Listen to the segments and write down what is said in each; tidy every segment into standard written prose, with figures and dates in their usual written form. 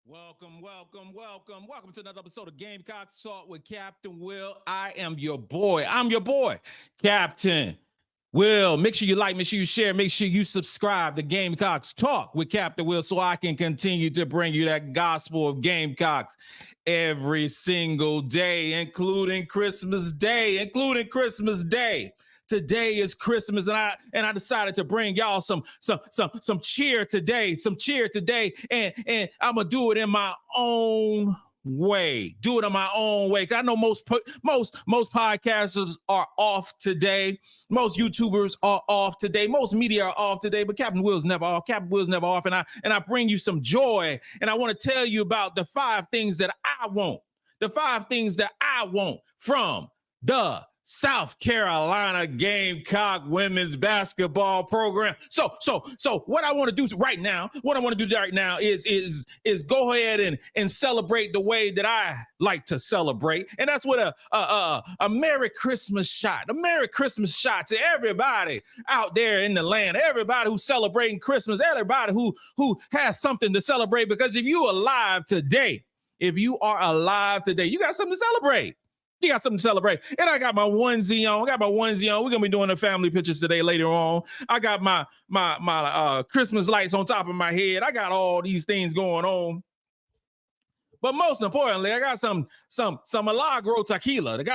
Welcome to another episode of Gamecocks Talk with Captain Will. I am your boy. I'm your boy, Captain Will. Make sure you like, make sure you share, make sure you subscribe to Gamecocks Talk with Captain Will so I can continue to bring you that gospel of Gamecocks every single day, including Christmas Day. Today is Christmas, and I decided to bring y'all some cheer today, and I'm gonna do it in my own way. I know most podcasters are off today, most YouTubers are off today, most media are off today, but Captain Will's never off. And I bring you some joy, and I want to tell you about the 5 things that I want. The 5 things that I want from the South Carolina Gamecock women's basketball program. So what I want to do right now is go ahead and celebrate the way that I like to celebrate. And that's with a Merry Christmas shot. A Merry Christmas shot to everybody out there in the land, everybody who's celebrating Christmas, everybody who has something to celebrate, because if you are alive today, you got something to celebrate. And I got my onesie on. We're gonna be doing the family pictures today later on. I got my Christmas lights on top of my head. I got all these things going on. But most importantly, I got some Milagro tequila. And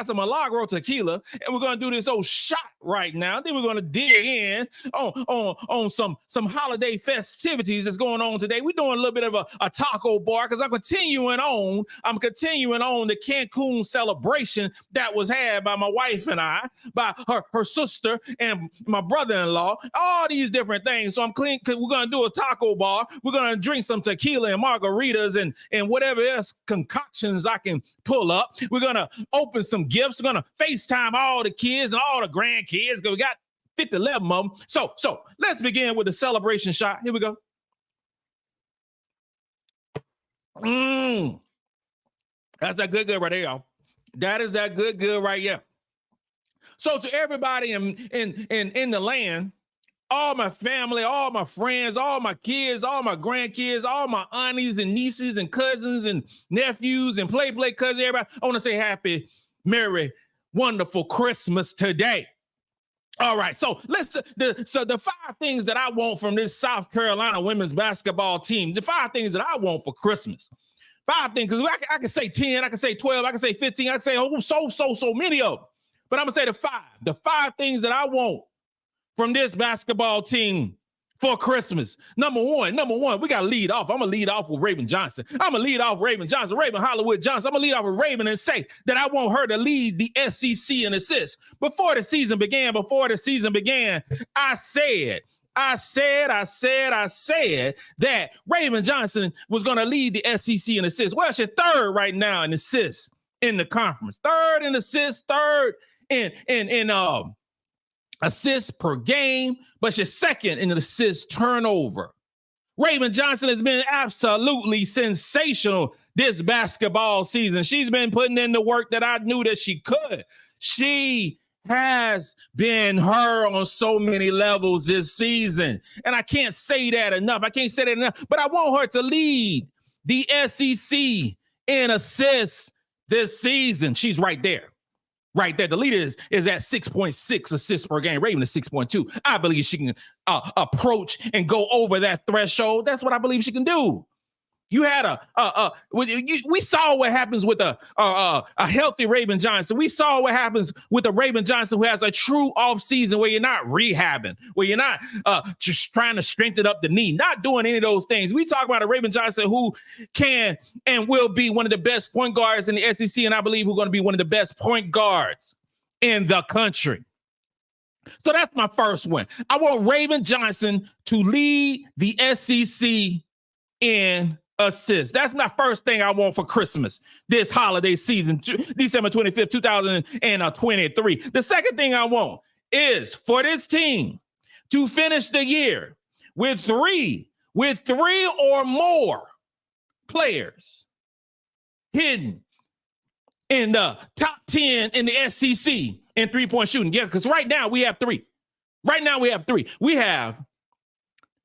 we're gonna do this old shot right now. Then we're gonna dig in on some holiday festivities that's going on today. We're doing a little bit of a taco bar, because I'm continuing on the Cancun celebration that was had by my wife and I, by her sister and my brother-in-law, all these different things. So I'm clean, because we're gonna do a taco bar. We're gonna drink some tequila and margaritas and whatever else concoctions I can pull up. We're gonna open some gifts. We're gonna FaceTime all the kids and all the grandkids, because we got 11 of them. So let's begin with the celebration shot. Here we go. That's that good right there, y'all. That is that good right here. So to everybody in the land, all my family, all my friends, all my kids, all my grandkids, all my aunties and nieces and cousins and nephews and play cousins, everybody, I want to say happy, merry, wonderful Christmas today. All right, so the 5 things that I want from this South Carolina women's basketball team, the 5 things that I want for Christmas. 5 things, because I can say 10, I can say 12, I can say 15, I can say so many of them. But I'm going to say the 5 things that I want from this basketball team for Christmas. Number one, we got to lead off. I'm going to lead off with Raven Johnson. Raven Hollywood Johnson. I'm going to lead off with Raven and say that I want her to lead the SEC in assists. Before the season began, I said that Raven Johnson was going to lead the SEC in assists. Well, she's 3rd right now in assists in the conference. 3rd in assists, 3rd in assists per game, but she's 2nd in assist turnover. Raven Johnson has been absolutely sensational this basketball season. She's been putting in the work that I knew that she could. She has been her on so many levels this season, and I can't say that enough. But I want her to lead the SEC in assists this season. She's right there. The leader is at 6.6 assists per game. Raven is 6.2. I believe she can approach and go over that threshold. That's what I believe she can do. You had we saw what happens with a healthy Raven Johnson. We saw what happens with a Raven Johnson who has a true off season, where you're not rehabbing, where you're not just trying to strengthen up the knee, not doing any of those things. We talk about a Raven Johnson who can and will be one of the best point guards in the SEC, and I believe who's going to be one of the best point guards in the country. So that's my first one. I want Raven Johnson to lead the SEC in assists. That's my first thing I want for Christmas this holiday season, December 25th, 2023. The second thing I want is for this team to finish the year with three or more players hidden in the top 10 in the SEC in three-point shooting. Yeah, because right now we have 3. We have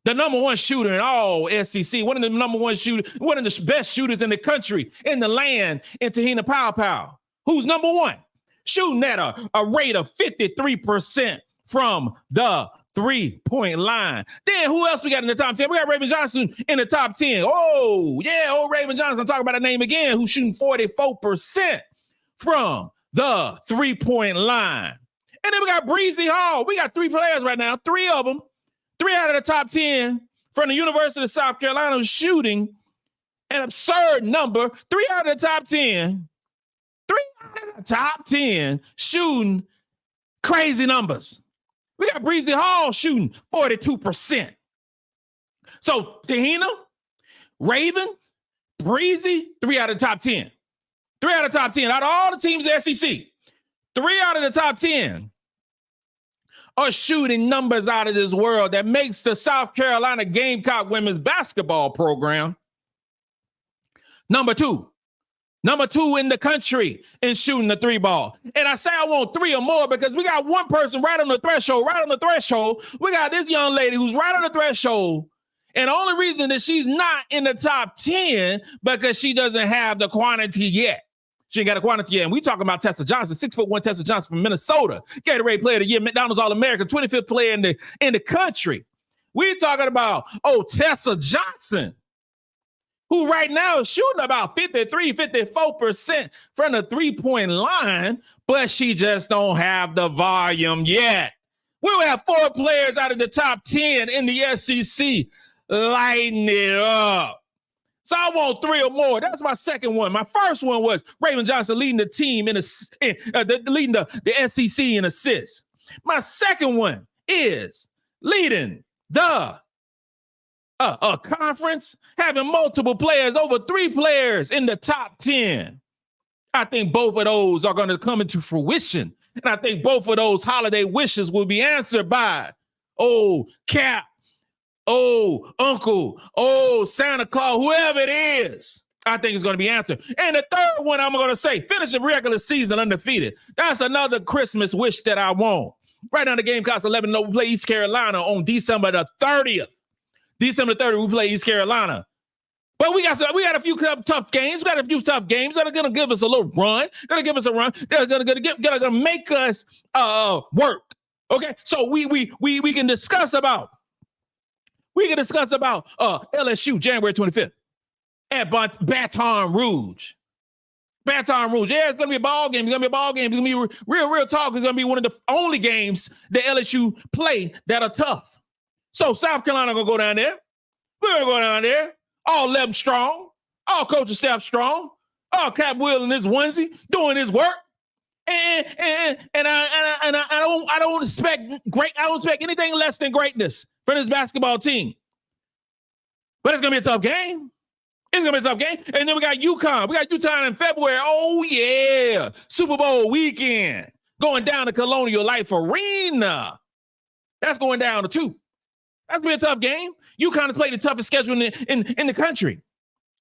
the number one shooter in all SEC, one of the number one shooter, one of the best shooters in the country, in the land, in Te-Hina Paopao, who's number one, shooting at a rate of 53% from the three-point line. Then who else we got in the top 10? We got Raven Johnson in the top 10. Oh, yeah, old Raven Johnson. Talk about a name again, who's shooting 44% from the three-point line. And then we got Bree Hall. We got three players right now, three of them. 3 out of the top 10 from the University of South Carolina shooting an absurd number. 3 out of the top 10. 3 out of the top 10 shooting crazy numbers. We got Bree Hall shooting 42%. So Te-Hina, Raven, Breezy, 3 out of the top 10. 3 out of the top 10. Out of all the teams in the SEC, 3 out of the top 10 are shooting numbers out of this world that makes the South Carolina Gamecock women's basketball program number two in the country in shooting the three ball. And I say I want 3 or more because we got one person right on the threshold. We got this young lady who's right on the threshold. And the only reason that she's not in the top 10 because she doesn't have the quantity yet. She ain't got a quantity yet. And we talking about Tessa Johnson, 6'1" Tessa Johnson from Minnesota. Gatorade Player of the Year, McDonald's All-American, 25th player in the country. We talking about, Tessa Johnson, who right now is shooting about 54% from the three-point line, but she just don't have the volume yet. We will have 4 players out of the top 10 in the SEC lighting it up. So I want 3 or more. That's my second one. My first one was Raven Johnson leading the team leading the SEC in assists. My second one is leading the a conference, having multiple players, over 3 players in the top 10. I think both of those are going to come into fruition. And I think both of those holiday wishes will be answered by, Cap, Uncle, Santa Claus, whoever it is. I think it's going to be answered. And the third one I'm going to say, finish the regular season undefeated. That's another Christmas wish that I want. Right now the Gamecocks 11-0. We play East Carolina on December the 30th. December 30th, we play East Carolina. But we got a few tough games. We got a few tough games that are going to give us a little run. Going to give us a run. They're going to make us work. Okay, so we can discuss about LSU January 25th at Baton Rouge. Baton Rouge. Yeah, it's going to be a ball game. It's going to be real talk. It's going to be one of the only games that LSU play that are tough. So South Carolina going to go down there. We're going to go down there. All 11 strong. All coaching staff strong. All Cap Will in his onesie doing his work. And I don't expect anything less than greatness for this basketball team. But it's gonna be a tough game. And then we got UConn. We got UConn in February. Oh yeah, Super Bowl weekend going down to Colonial Life Arena. That's going down to 2. That's gonna be a tough game. UConn has played the toughest schedule in the country.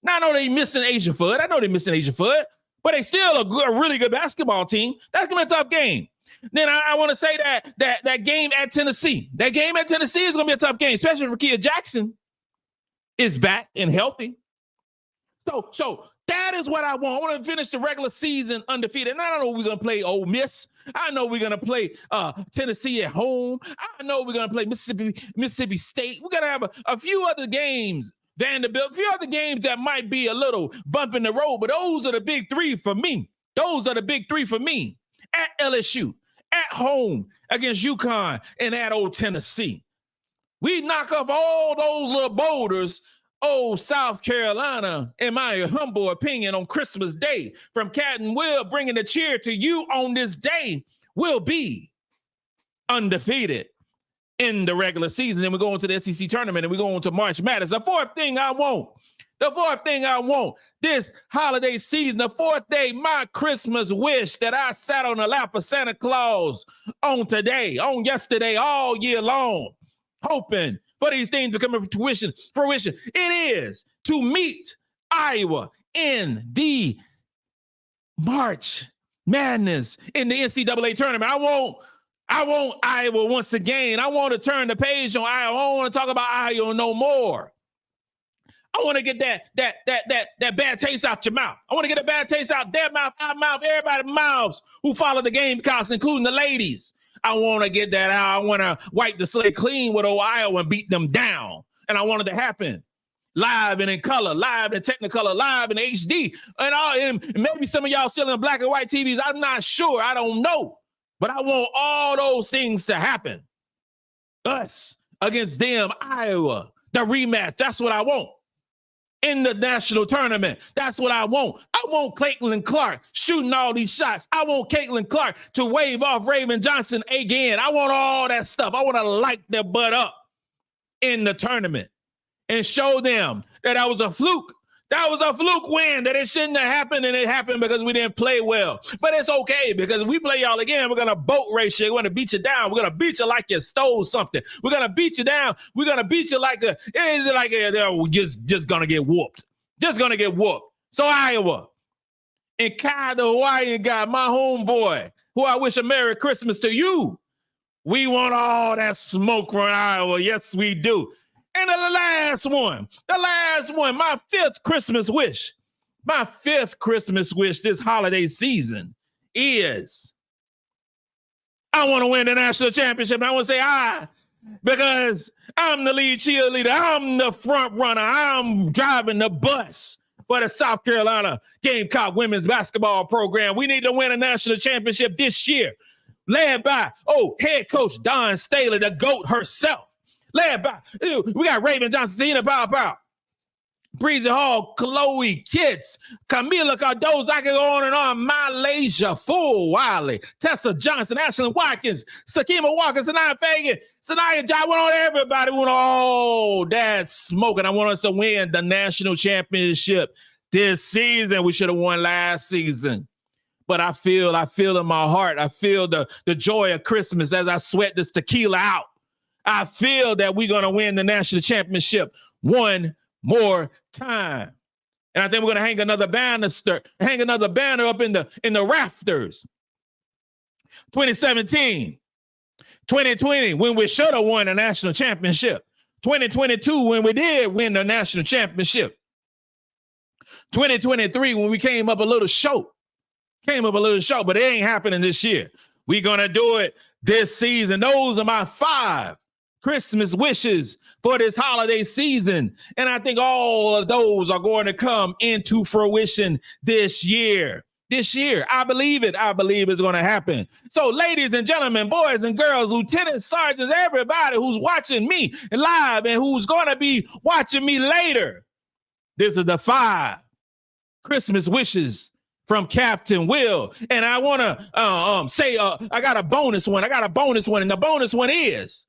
Now I know they're missing Asia Fudd. But they still a really good basketball team. That's gonna be a tough game. Then I want to say that game at Tennessee. That game at Tennessee is gonna be a tough game, especially if Kia Jackson is back and healthy. So that is what I want. I want to finish the regular season undefeated. And I don't know we're gonna play Ole Miss. I know we're gonna play Tennessee at home. I know we're gonna play Mississippi State. We're gonna have a few other games. Vanderbilt, a few other games that might be a little bump in the road, but those are the big 3 for me. At LSU, at home against UConn, and at old Tennessee. We knock off all those little boulders, South Carolina, in my humble opinion, on Christmas Day, from Captain Will bringing the cheer to you on this day, will be undefeated in the regular season. Then we go into the SEC tournament and we go into March Madness. The fourth thing I want this holiday season, the fourth day, my Christmas wish that I sat on the lap of Santa Claus on yesterday, all year long, hoping for these things to come to fruition. It is to meet Iowa in the March Madness in the NCAA tournament. I want I want Iowa once again. I want to turn the page on Iowa. I don't want to talk about Iowa no more. I want to get that bad taste out your mouth. I want to get a bad taste out their mouth, our mouth, everybody's mouths who follow the Gamecocks, including the ladies. I want to get that out. I want to wipe the slate clean with Iowa and beat them down. And I want it to happen live and in color, live and Technicolor, live in HD. And maybe some of y'all still in black and white TVs. I'm not sure. I don't know. But I want all those things to happen. Us against them, Iowa, the rematch. That's what I want. In the national tournament. That's what I want. I want Caitlin Clark shooting all these shots. I want Caitlin Clark to wave off Raven Johnson again. I want all that stuff. I want to light their butt up in the tournament and show them that was a fluke. That was a fluke win, that it shouldn't have happened, and it happened because we didn't play well. But it's okay, because if we play y'all again, we're going to boat race you. We're going to beat you down. We're going to beat you like you stole something. We're going to beat you down. We're going to beat you like just going to get whooped. Just going to get whooped. So Iowa, and Kai the Hawaiian guy, my homeboy, who I wish a Merry Christmas to you. We want all that smoke from Iowa. Yes, we do. And the last one, my fifth Christmas wish this holiday season is I want to win the national championship. And I want to say because I'm the lead cheerleader. I'm the front runner. I'm driving the bus for the South Carolina Gamecock women's basketball program. We need to win a national championship this year, led by, head coach Dawn Staley, the GOAT herself. Led by, we got Raven Johnson, Te-Hina Paopao, Bree Hall, Chloe Kitts, Kamilla Cardoso. I can go on and on. MiLaysia Fulwiley, Tessa Johnson, Ashlyn Watkins, Sakima Walker, Sanaya Fagan, Sanaya Jai. I want on everybody. I want all that smoke. And I want us to win the national championship this season. We should have won last season. But I feel in my heart, I feel the joy of Christmas as I sweat this tequila out. I feel that we're going to win the national championship one more time. And I think we're going to hang another banner up in the rafters. 2017, 2020, when we should have won the national championship. 2022, when we did win the national championship. 2023, when we came up a little short, but it ain't happening this year. We're going to do it this season. Those are my 5 Christmas wishes for this holiday season. And I think all of those are going to come into fruition this year. I believe it. I believe it's going to happen. So ladies and gentlemen, boys and girls, lieutenants, sergeants, everybody who's watching me live and who's going to be watching me later, this is the 5 Christmas wishes from Captain Will. And I want to say I got a bonus one. And the bonus one is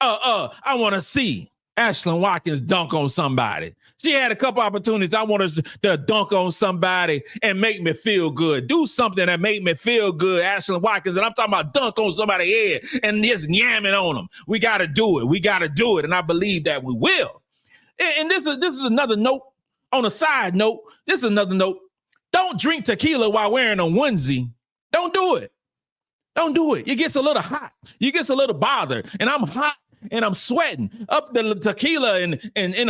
I want to see Ashlyn Watkins dunk on somebody. She had a couple opportunities. I want her to dunk on somebody and make me feel good. Do something that make me feel good, Ashlyn Watkins. And I'm talking about dunk on somebody's head and just yamming on them. We got to do it. And I believe that we will. And this is another note. On a side note, this is another note. Don't drink tequila while wearing a onesie. Don't do it. It gets a little hot. You get a little bothered. And I'm hot and I'm sweating up the tequila in a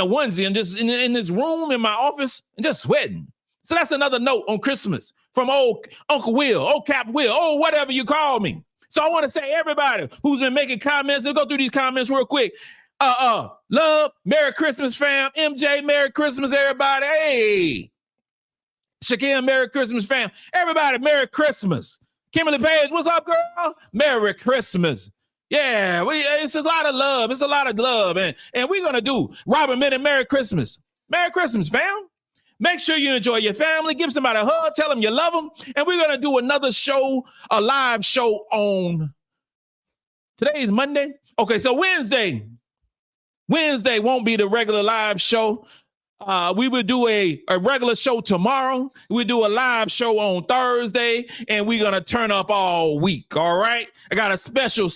onesie and just in this room in my office and just sweating. So that's another note on Christmas from old Uncle Will, old Cap Will, whatever you call me. So I want to say everybody who's been making comments, let's go through these comments real quick. Love, Merry Christmas, fam. MJ, Merry Christmas, everybody. Hey, Shaquille, Merry Christmas, fam. Everybody, Merry Christmas. Kimberly Page, what's up, girl? Merry Christmas. Yeah, it's a lot of love. And we're going to do Robert Minute, Merry Christmas. Merry Christmas, fam. Make sure you enjoy your family. Give somebody a hug. Tell them you love them. And we're going to do another show, a live show on, today's Monday. Okay, so Wednesday won't be the regular live show. We will do a regular show tomorrow. We do a live show on Thursday, and we're gonna turn up all week. All right. I got a special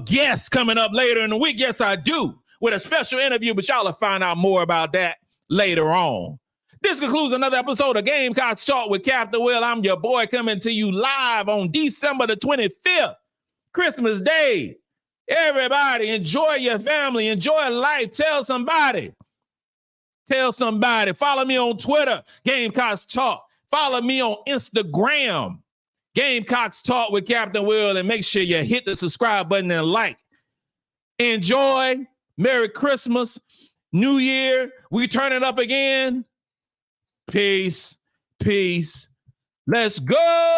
guest coming up later in the week. Yes, I do, with a special interview, but y'all will find out more about that later on. This concludes another episode of Gamecocks Talk with Captain Will. I'm your boy coming to you live on December the 25th, Christmas Day. Everybody, enjoy your family, enjoy life. Tell somebody. Tell somebody. Follow me on Twitter, Gamecocks Talk. Follow me on Instagram, Gamecocks Talk with Captain Will, and make sure you hit the subscribe button and like. Enjoy. Merry Christmas. New Year. We turn it up again. Peace. Peace. Let's go.